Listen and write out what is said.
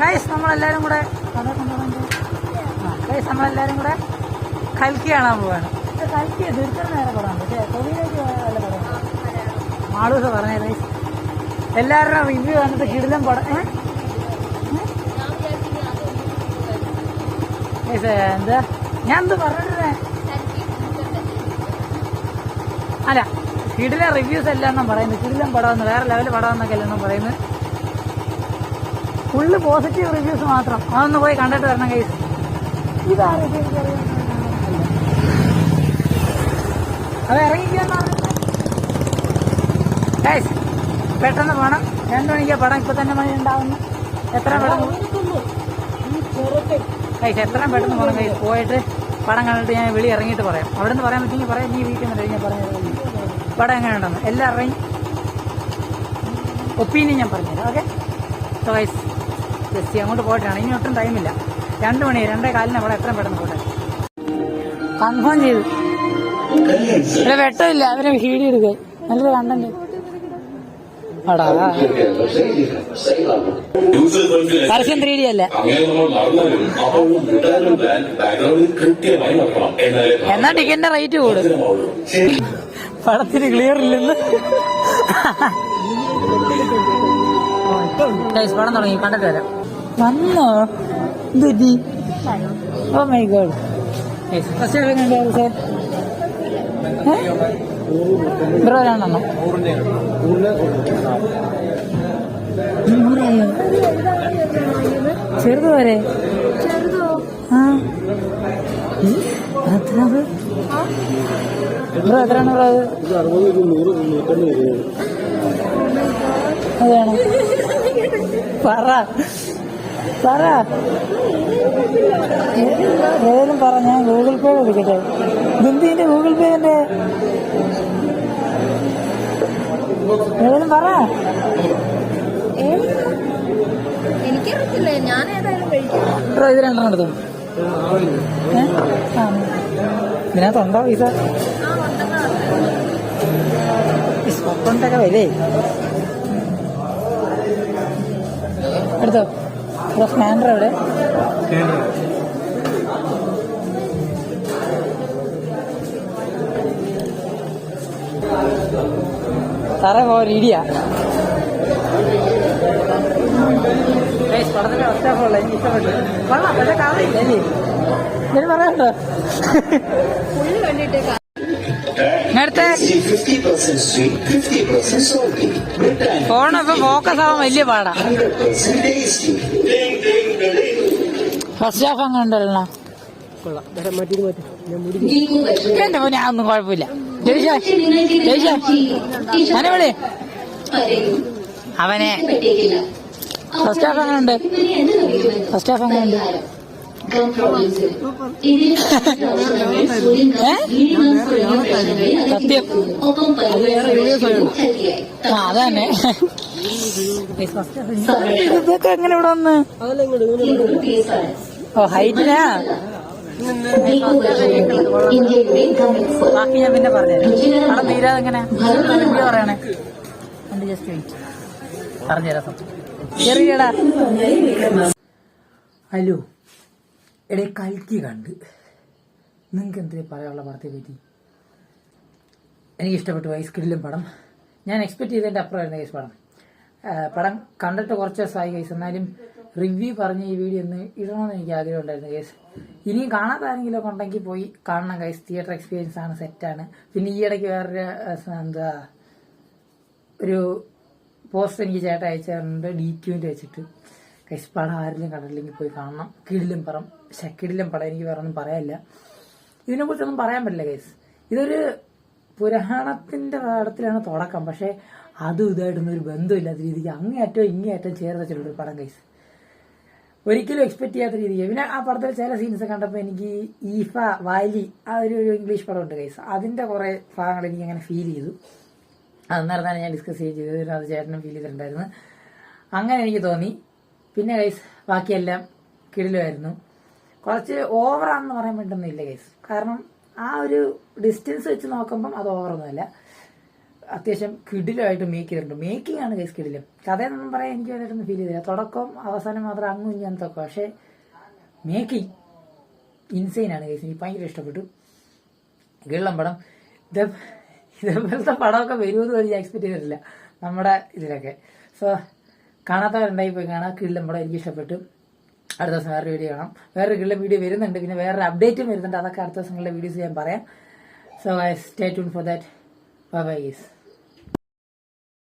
Guys നമ്മളെല്ലാരും കൂടെ കൽക്കി കാണാൻ പോവാണ്. കൽക്കി തീർച്ചയായും നേരെ പടം പക്ഷേ തൊഴിലേക്ക് നല്ല പടം മാളൂസ് പറഞ്ഞ ഗൈസ് എല്ലാവരുടെയും റിവ്യൂ കണ്ടിട്ട് കിടിലം പടം. എന്താ ഞാൻ എന്ത് പറഞ്ഞിരുന്നേ? അല്ല കിടിലം റിവ്യൂസ് എല്ലാം എണ്ണം പറയുന്നത് കിടിലം പടമെന്ന് വേറെ ലെവൽ പടമെന്നൊക്കെ എല്ലാം പറയുന്നത്. ഫുള്ള് പോസിറ്റീവ് റിവ്യൂസ് മാത്രം. അതൊന്ന് പോയി കണ്ടിട്ട് വരണം ഗൈസ്. ഇതാ റിവ്യൂ അത് ഇറങ്ങിക്കാന്ന് ഗൈസ്. പെട്ടെന്ന് പോകണം. 2 മണിക്കാ പടം. ഇപ്പൊ തന്നെ മണി ഉണ്ടാവുന്നു. എത്ര പെട്ടെന്ന് ഗൈസ് എത്രയും പെട്ടെന്ന് പോകണം ഗൈസ്. പോയിട്ട് പടം കണ്ടിട്ട് ഞാൻ വെളി ഇറങ്ങിയിട്ട് പറയാം. അവിടെ നിന്ന് പറയാൻ പറ്റുമെങ്കിൽ പറയാം. നീ വീട്ടിൽ നിന്ന് ഞാൻ പറഞ്ഞത് പടം എങ്ങനെയുണ്ടെന്ന് എല്ലാവരുടെയും ഒപ്പീനിയൻ ഞാൻ പറഞ്ഞുതരാം. ഓക്കെ സോ ഗൈസ് ജസ്റ്റ് അങ്ങോട്ട് പോയിട്ടാണ്. ഇനി ഒട്ടും ടൈമില്ല. 2 മണി 2:15 അവിടെ എത്രയും പെട്ടെന്ന് പോട്ടെ. കൺഫേം ചെയ്തു. ഇവിടെ വെട്ടമില്ല. അവരെ വീഡിയോ എടുക്കുക. നല്ലത് കണ്ടന്റ് പരസ്യം 3D അല്ല. എന്നാ ടിക്കറ്റിന്റെ റേറ്റ് കൂടും. പടത്തിന് ക്ലിയർ ഇല്ലെന്ന് പടം തുടങ്ങി. കണ്ടിട്ട് വരാം. വന്നോ എന്തുപറ്റി? Oh my God. ബ്രോ 2 ചെറുത് വരെ ബ്രോ എത്രയാണ് ബ്രോ? അതാണ് പറ ഏതെങ്കിലും പറ. ഞാൻ ഗൂഗിൾ പേ എടുക്കട്ടെ. ബിന്ദുവിന്റെ ഗൂഗിൾ പേ എന്റെ ഏതെങ്കിലും പറ. എനിക്കറിയത്തില്ല. ഞാൻ ഏതായാലും കഴിക്കും. ഇത് 2 എടുത്തു. ഇതിനകത്തുണ്ടോ പൈസ? കൊണ്ടൊക്കെ വരേ എടുത്തോ. സ്കാനർ എവിടെ? സാറേ പോ രീതിയാ. പടത്തിന്റെ അവസ്ഥയുള്ള എനിക്ക് ഇഷ്ടപ്പെട്ടു. കൊള്ളാം. പക്ഷെ കാണയില്ല അല്ലേ? ഇതിന് പറയാനുണ്ടോ? നേരത്തെ ഫോണിപ്പോ ഫോക്കസ് ആവാൻ വലിയ പാടാ. ഫസ്റ്റ് ഹാഫ് അങ്ങനെ ഉണ്ടല്ലോ. എന്റെ പോലെ ഒന്നും കുഴപ്പമില്ല. അവനെ അവനെ ഫസ്റ്റ് ഹാഫ് അങ്ങനെ ഉണ്ട്. ഫസ്റ്റ് ഹാഫ് അങ്ങനെ ഉണ്ട്. സത്യം അതന്നെ. ഇതൊക്കെ എങ്ങനെ ഇവിടെ വന്ന്? ഓ ഹൈറ്റിനാ. ബാക്കി ഞാൻ പിന്നെ പറഞ്ഞുതരാം. അവിടെ തീരാതെ എങ്ങനെ പറയണേ? എന്റെ ജസ്റ്റ് വെയിറ്റ് പറഞ്ഞുതരാം. ചെറിയടാ. ഹലോ എടേ കൽക്കി കണ്ട് നിങ്ങൾക്ക് എന്തിനാ പറയാനുള്ള പടത്തെ പറ്റി? എനിക്ക് ഇഷ്ടപ്പെട്ടു വയസ്കിടിലും പടം. ഞാൻ എക്സ്പെക്ട് ചെയ്തതിൻ്റെ അപ്പുറമായിരുന്നു ഗൈസ് പടം. പടം കണ്ടിട്ട് കുറച്ച് ദിവസമായി ഗൈസ്. എന്നാലും റിവ്യൂ പറഞ്ഞ് ഈ വീഡിയോ ഒന്ന് ഇടണമെന്ന് എനിക്ക് ആഗ്രഹം ഉണ്ടായിരുന്നു ഗൈസ്. ഇനിയും കാണാത്ത ആരെങ്കിലുമൊക്കെ ഉണ്ടെങ്കിൽ പോയി കാണണം ഗൈസ്. തിയേറ്റർ എക്സ്പീരിയൻസ് ആണ്, സെറ്റാണ്. പിന്നെ ഈ ഇടയ്ക്ക് വേറൊരു ഒരു പോസ്റ്റ് എനിക്ക് ചേട്ടൻ അയച്ചിട്ടുണ്ട് DQ-ന്റെ വെച്ചിട്ട്. ഗൈസ് പടം ആരെങ്കിലും കണ്ടില്ലെങ്കിൽ പോയി കാണണം. കിടിലം പടം. എനിക്ക് വേറെ ഒന്നും പറയാനില്ല. ഇതിനെക്കുറിച്ചൊന്നും പറയാൻ പറ്റില്ല ഗൈസ്. ഇതൊരു പുരാണത്തിന്റെ പടത്തിലാണ് തുടക്കം. പക്ഷെ അതും ഇതായിട്ടൊന്നും ഒരു ബന്ധമില്ലാത്ത രീതിക്ക് അങ്ങേയറ്റവും ഇങ്ങേയറ്റം ചേർത്ത് വെച്ചിട്ടുള്ളൊരു പടം ഗൈസ്. ഒരിക്കലും എക്സ്പെക്ട് ചെയ്യാത്ത രീതിക്ക്. പിന്നെ ആ പടത്തിൽ ചില സീൻസ് കണ്ടപ്പോൾ എനിക്ക് ഈഫ വാലി ആ ഒരു ഇംഗ്ലീഷ് പടം ഉണ്ട് ഗൈസ്. അതിന്റെ കുറെ ഭാഗങ്ങൾ എനിക്ക് അങ്ങനെ ഫീൽ ചെയ്തു. അന്നേരം തന്നെ ഞാൻ ഡിസ്കസ് ചെയ്തത്. അത് ചേട്ടനും ഫീൽ ചെയ്തിട്ടുണ്ടായിരുന്നു. അങ്ങനെ എനിക്ക് തോന്നി. പിന്നെ ഗൈസ് ബാക്കിയെല്ലാം കിടിലുമായിരുന്നു. കുറച്ച് ഓവറാണെന്ന് പറയാൻ പറ്റുന്നില്ല ഗൈസ്. കാരണം ആ ഒരു ഡിസ്റ്റൻസ് വെച്ച് നോക്കുമ്പം അത് ഓവറൊന്നുമല്ല. അത്യാവശ്യം കിടിലമായിട്ട് മേക്ക് ചെയ്തിട്ടുണ്ട്. മേക്കിംഗ് ആണ് ഗൈസ് കിടിലം. കഥയെന്നൊന്നും പറയാൻ എനിക്ക് വലുതായിട്ടൊന്നും ഫീൽ ചെയ്തില്ല. തുടക്കം അവസാനം മാത്രം അങ്ങും ഇങ്ങനത്തൊക്കെ. പക്ഷെ മേക്കിംഗ് ഇൻസൈൻ ആണ് ഗൈസ്. എനിക്ക് ഭയങ്കര ഇഷ്ടപ്പെട്ടു. കിടിലം പടം. ഇതേപോലത്തെ പടമൊക്കെ വരുമെന്ന് പോലും ഞാൻ എക്സ്പെക്ട് ചെയ്തിട്ടില്ല നമ്മുടെ ഇതിലൊക്കെ. സോ കാണാത്തവരുണ്ടായി പോയി കാണാം. കിടിലം പടം എനിക്ക് ഇഷ്ടപ്പെട്ടു. അടുത്ത ദിവസം വേറൊരു വീഡിയോ കാണാം. വേറൊരു കിടിലം വീഡിയോ വരുന്നുണ്ട്. പിന്നെ വേറൊരു അപ്ഡേറ്റും വരുന്നുണ്ട്. അതൊക്കെ അടുത്ത ദിവസങ്ങളിലെ വീഡിയോസ് ഞാൻ പറയാം. So stay tune for that. Bye bye guys.